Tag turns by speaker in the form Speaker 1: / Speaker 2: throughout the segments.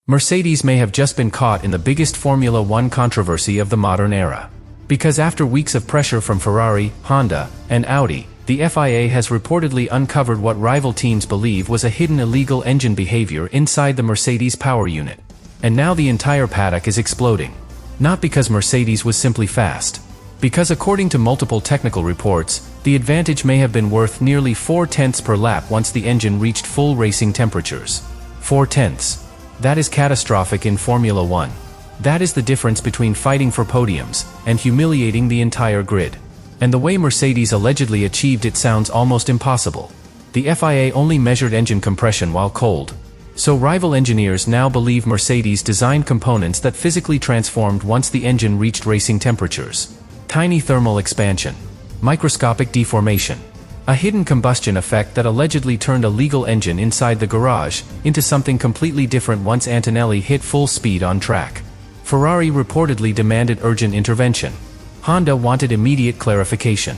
Speaker 1: Mercedes may have just been caught in the biggest Formula One controversy of the modern era. Because after weeks of pressure from Ferrari, Honda, and Audi, the FIA has reportedly uncovered what rival teams believe was a hidden illegal engine behavior inside the Mercedes power unit. And now the entire paddock is exploding. Not because Mercedes was simply fast. Because according to multiple technical reports, the advantage may have been worth nearly 4/10 per lap once the engine reached full racing temperatures. 4/10. That is catastrophic in Formula One. That is the difference between fighting for podiums and humiliating the entire grid. And the way Mercedes allegedly achieved it sounds almost impossible. The FIA only measured engine compression while cold. So rival engineers now believe Mercedes designed components that physically transformed once the engine reached racing temperatures. Tiny thermal expansion. Microscopic deformation. A hidden combustion effect that allegedly turned a legal engine inside the garage into something completely different once Antonelli hit full speed on track. Ferrari reportedly demanded urgent intervention. Honda wanted immediate clarification.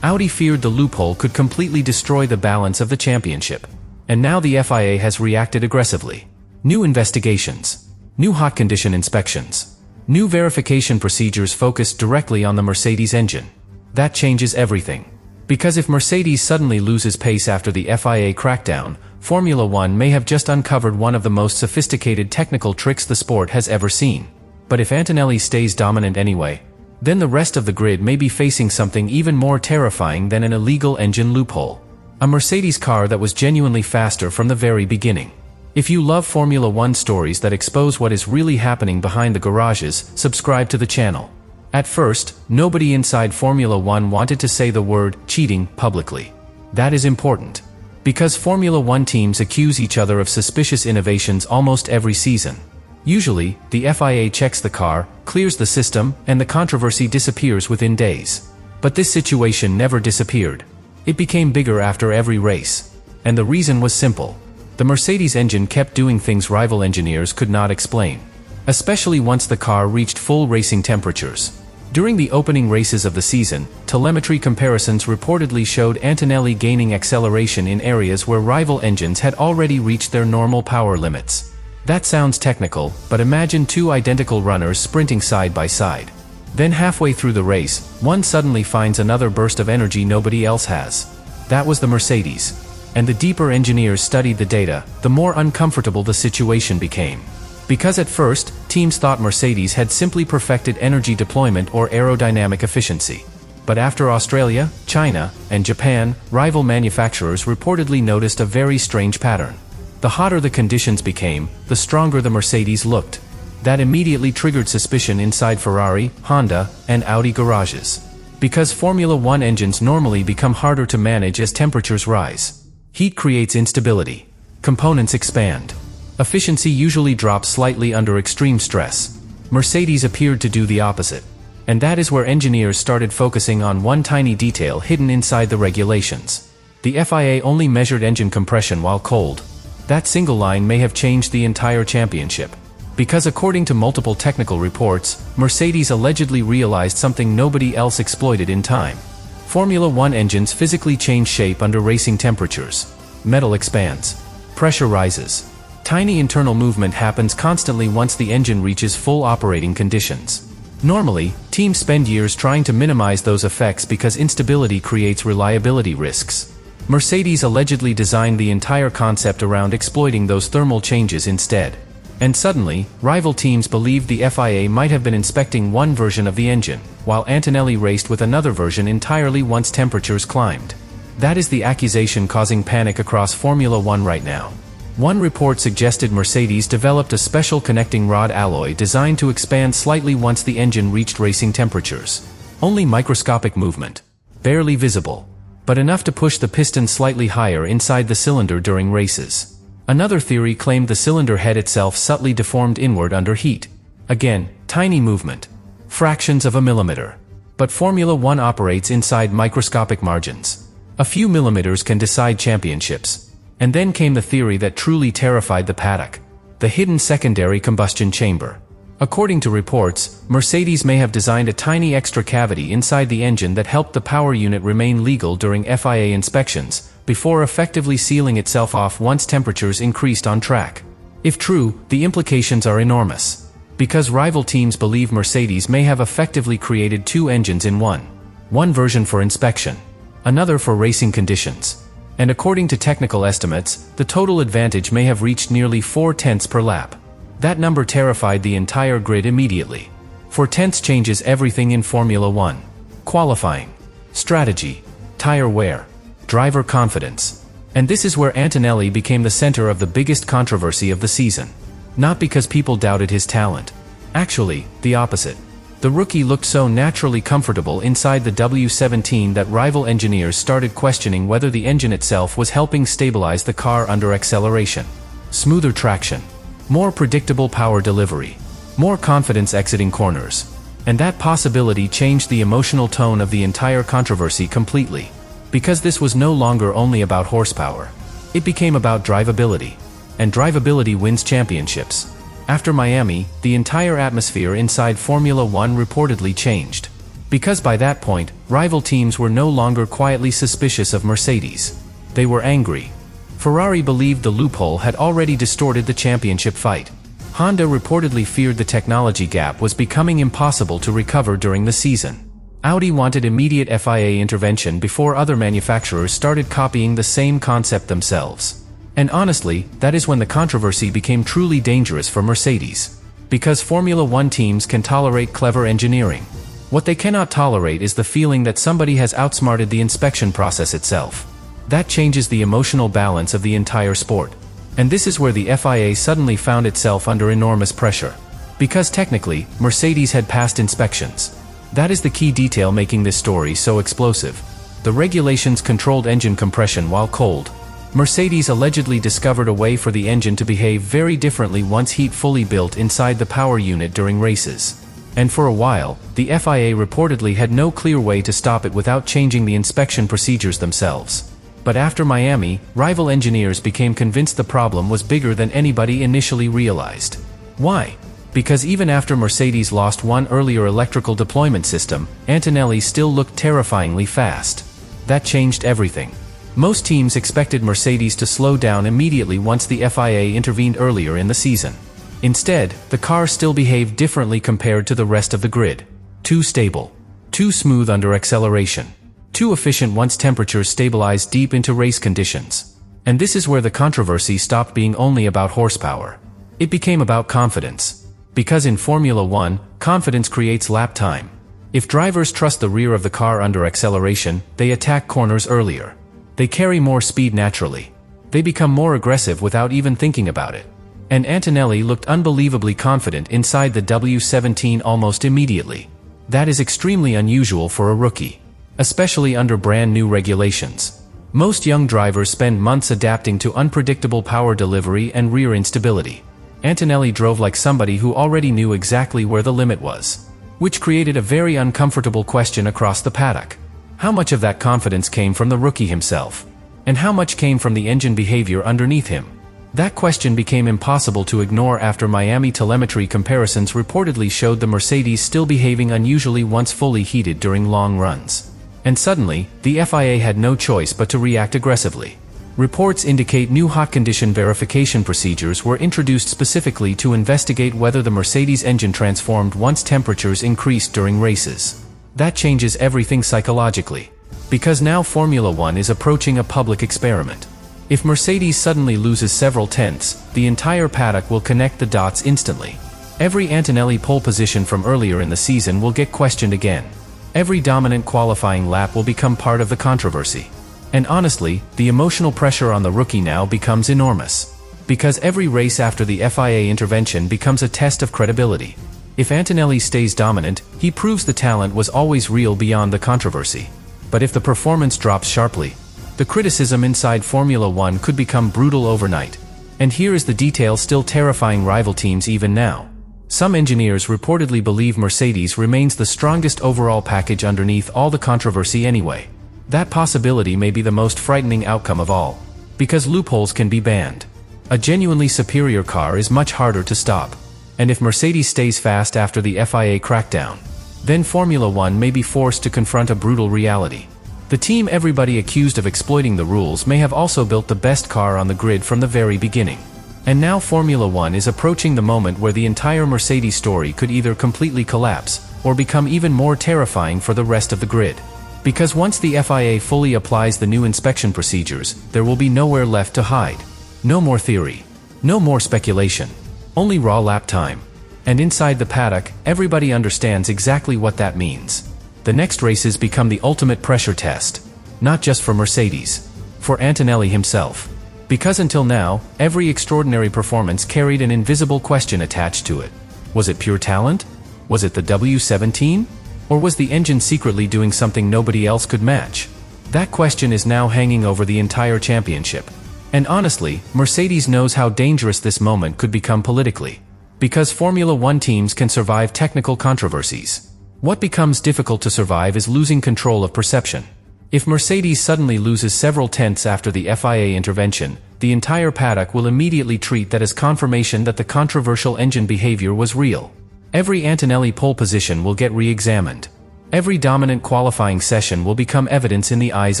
Speaker 1: Audi feared the loophole could completely destroy the balance of the championship. And now the FIA has reacted aggressively. New investigations. New hot condition inspections. New verification procedures focused directly on the Mercedes engine. That changes everything. Because if Mercedes suddenly loses pace after the FIA crackdown, Formula One may have just uncovered one of the most sophisticated technical tricks the sport has ever seen. But if Antonelli stays dominant anyway, then the rest of the grid may be facing something even more terrifying than an illegal engine loophole. A Mercedes car that was genuinely faster from the very beginning. If you love Formula One stories that expose what is really happening behind the garages, subscribe to the channel. At first, nobody inside Formula One wanted to say the word cheating publicly. That is important. Because Formula One teams accuse each other of suspicious innovations almost every season. Usually, the FIA checks the car, clears the system, and the controversy disappears within days. But this situation never disappeared. It became bigger after every race. And the reason was simple. The Mercedes engine kept doing things rival engineers could not explain. Especially once the car reached full racing temperatures. During the opening races of the season, telemetry comparisons reportedly showed Antonelli gaining acceleration in areas where rival engines had already reached their normal power limits. That sounds technical, but imagine two identical runners sprinting side by side. Then halfway through the race, one suddenly finds another burst of energy nobody else has. That was the Mercedes. And the deeper engineers studied the data, the more uncomfortable the situation became. Because at first, teams thought Mercedes had simply perfected energy deployment or aerodynamic efficiency. But after Australia, China, and Japan, rival manufacturers reportedly noticed a very strange pattern. The hotter the conditions became, the stronger the Mercedes looked. That immediately triggered suspicion inside Ferrari, Honda, and Audi garages. Because Formula One engines normally become harder to manage as temperatures rise. Heat creates instability. Components expand. Efficiency usually drops slightly under extreme stress. Mercedes appeared to do the opposite. And that is where engineers started focusing on one tiny detail hidden inside the regulations. The FIA only measured engine compression while cold. That single line may have changed the entire championship. Because according to multiple technical reports, Mercedes allegedly realized something nobody else exploited in time. Formula One engines physically change shape under racing temperatures. Metal expands. Pressure rises. Tiny internal movement happens constantly once the engine reaches full operating conditions. Normally, teams spend years trying to minimize those effects because instability creates reliability risks. Mercedes allegedly designed the entire concept around exploiting those thermal changes instead. And suddenly, rival teams believed the FIA might have been inspecting one version of the engine, while Antonelli raced with another version entirely once temperatures climbed. That is the accusation causing panic across Formula One right now. One report suggested Mercedes developed a special connecting rod alloy designed to expand slightly once the engine reached racing temperatures. Only microscopic movement. Barely visible. But enough to push the piston slightly higher inside the cylinder during races. Another theory claimed the cylinder head itself subtly deformed inward under heat. Again, tiny movement. Fractions of a millimeter. But Formula One operates inside microscopic margins. A few millimeters can decide championships. And then came the theory that truly terrified the paddock. The hidden secondary combustion chamber. According to reports, Mercedes may have designed a tiny extra cavity inside the engine that helped the power unit remain legal during FIA inspections, before effectively sealing itself off once temperatures increased on track. If true, the implications are enormous. Because rival teams believe Mercedes may have effectively created two engines in one. One version for inspection, another for racing conditions. And according to technical estimates, the total advantage may have reached nearly 4/10 per lap. That number terrified the entire grid immediately. 4/10 changes everything in Formula One. Qualifying, strategy, tire wear, driver confidence. And this is where Antonelli became the center of the biggest controversy of the season. Not because people doubted his talent. Actually, the opposite. The rookie looked so naturally comfortable inside the W17 that rival engineers started questioning whether the engine itself was helping stabilize the car under acceleration. Smoother traction, more predictable power delivery, more confidence exiting corners. And that possibility changed the emotional tone of the entire controversy completely. Because this was no longer only about horsepower. It became about drivability. And drivability wins championships. After Miami, the entire atmosphere inside Formula One reportedly changed. Because by that point, rival teams were no longer quietly suspicious of Mercedes. They were angry. Ferrari believed the loophole had already distorted the championship fight. Honda reportedly feared the technology gap was becoming impossible to recover during the season. Audi wanted immediate FIA intervention before other manufacturers started copying the same concept themselves. And honestly, that is when the controversy became truly dangerous for Mercedes. Because Formula One teams can tolerate clever engineering. What they cannot tolerate is the feeling that somebody has outsmarted the inspection process itself. That changes the emotional balance of the entire sport. And this is where the FIA suddenly found itself under enormous pressure. Because technically, Mercedes had passed inspections. That is the key detail making this story so explosive. The regulations controlled engine compression while cold. Mercedes allegedly discovered a way for the engine to behave very differently once heat fully built inside the power unit during races. And for a while, the FIA reportedly had no clear way to stop it without changing the inspection procedures themselves. But after Miami, rival engineers became convinced the problem was bigger than anybody initially realized. Why? Because even after Mercedes lost one earlier electrical deployment system, Antonelli still looked terrifyingly fast. That changed everything. Most teams expected Mercedes to slow down immediately once the FIA intervened earlier in the season. Instead, the car still behaved differently compared to the rest of the grid. Too stable. Too smooth under acceleration. Too efficient once temperatures stabilized deep into race conditions. And this is where the controversy stopped being only about horsepower. It became about confidence. Because in Formula One, confidence creates lap time. If drivers trust the rear of the car under acceleration, they attack corners earlier. They carry more speed naturally. They become more aggressive without even thinking about it. And Antonelli looked unbelievably confident inside the W17 almost immediately. That is extremely unusual for a rookie. Especially under brand new regulations. Most young drivers spend months adapting to unpredictable power delivery and rear instability. Antonelli drove like somebody who already knew exactly where the limit was. Which created a very uncomfortable question across the paddock. How much of that confidence came from the rookie himself? And how much came from the engine behavior underneath him? That question became impossible to ignore after Miami telemetry comparisons reportedly showed the Mercedes still behaving unusually once fully heated during long runs. And suddenly, the FIA had no choice but to react aggressively. Reports indicate new hot condition verification procedures were introduced specifically to investigate whether the Mercedes engine transformed once temperatures increased during races. That changes everything psychologically. Because now Formula One is approaching a public experiment. If Mercedes suddenly loses several tenths, the entire paddock will connect the dots instantly. Every Antonelli pole position from earlier in the season will get questioned again. Every dominant qualifying lap will become part of the controversy. And honestly, the emotional pressure on the rookie now becomes enormous. Because every race after the FIA intervention becomes a test of credibility. If Antonelli stays dominant, he proves the talent was always real beyond the controversy. But if the performance drops sharply, the criticism inside Formula One could become brutal overnight. And here is the detail still terrifying rival teams even now. Some engineers reportedly believe Mercedes remains the strongest overall package underneath all the controversy anyway. That possibility may be the most frightening outcome of all. Because loopholes can be banned. A genuinely superior car is much harder to stop. And if Mercedes stays fast after the FIA crackdown, then Formula One may be forced to confront a brutal reality. The team everybody accused of exploiting the rules may have also built the best car on the grid from the very beginning. And now Formula One is approaching the moment where the entire Mercedes story could either completely collapse, or become even more terrifying for the rest of the grid. Because once the FIA fully applies the new inspection procedures, there will be nowhere left to hide. No more theory. No more speculation. Only raw lap time. And inside the paddock, everybody understands exactly what that means. The next races become the ultimate pressure test. Not just for Mercedes. For Antonelli himself. Because until now, every extraordinary performance carried an invisible question attached to it. Was it pure talent? Was it the W17? Or was the engine secretly doing something nobody else could match? That question is now hanging over the entire championship. And honestly, Mercedes knows how dangerous this moment could become politically. Because Formula One teams can survive technical controversies. What becomes difficult to survive is losing control of perception. If Mercedes suddenly loses several tenths after the FIA intervention, the entire paddock will immediately treat that as confirmation that the controversial engine behavior was real. Every Antonelli pole position will get re-examined. Every dominant qualifying session will become evidence in the eyes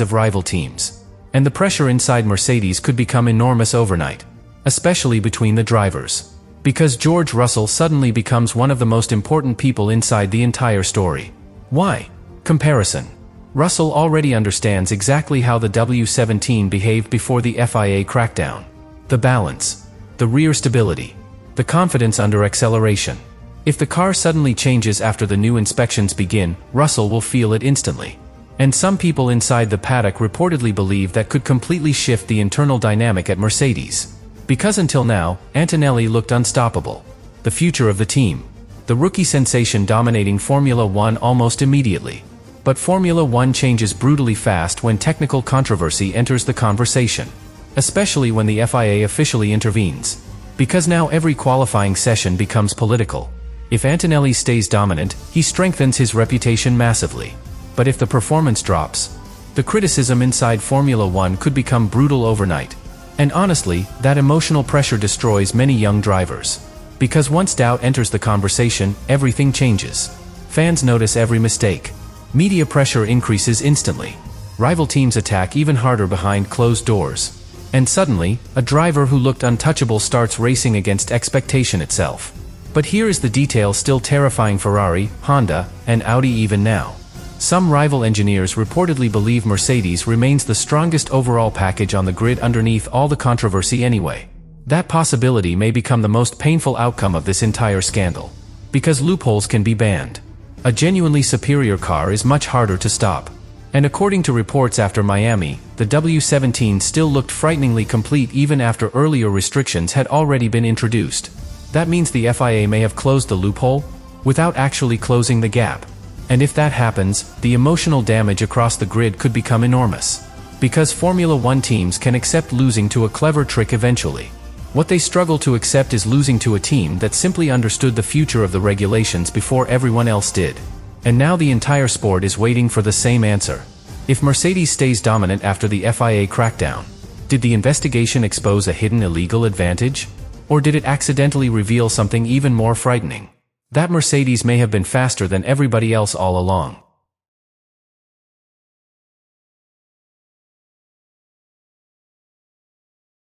Speaker 1: of rival teams. And the pressure inside Mercedes could become enormous overnight. Especially between the drivers. Because George Russell suddenly becomes one of the most important people inside the entire story. Why? Comparison. Russell already understands exactly how the W17 behaved before the FIA crackdown. The balance. The rear stability. The confidence under acceleration. If the car suddenly changes after the new inspections begin, Russell will feel it instantly. And some people inside the paddock reportedly believe that could completely shift the internal dynamic at Mercedes. Because until now, Antonelli looked unstoppable. The future of the team. The rookie sensation dominating Formula One almost immediately. But Formula One changes brutally fast when technical controversy enters the conversation. Especially when the FIA officially intervenes. Because now every qualifying session becomes political. If Antonelli stays dominant, he strengthens his reputation massively. But if the performance drops, the criticism inside Formula One could become brutal overnight. And honestly, that emotional pressure destroys many young drivers. Because once doubt enters the conversation, everything changes. Fans notice every mistake. Media pressure increases instantly. Rival teams attack even harder behind closed doors. And suddenly, a driver who looked untouchable starts racing against expectation itself. But here is the detail still terrifying Ferrari, Honda, and Audi even now. Some rival engineers reportedly believe Mercedes remains the strongest overall package on the grid underneath all the controversy anyway. That possibility may become the most painful outcome of this entire scandal. Because loopholes can be banned. A genuinely superior car is much harder to stop. And according to reports after Miami, the W17 still looked frighteningly complete even after earlier restrictions had already been introduced. That means the FIA may have closed the loophole, without actually closing the gap. And if that happens, the emotional damage across the grid could become enormous. Because Formula One teams can accept losing to a clever trick eventually. What they struggle to accept is losing to a team that simply understood the future of the regulations before everyone else did. And now the entire sport is waiting for the same answer. If Mercedes stays dominant after the FIA crackdown, did the investigation expose a hidden illegal advantage? Or did it accidentally reveal something even more frightening? That Mercedes may have been faster than everybody else all along.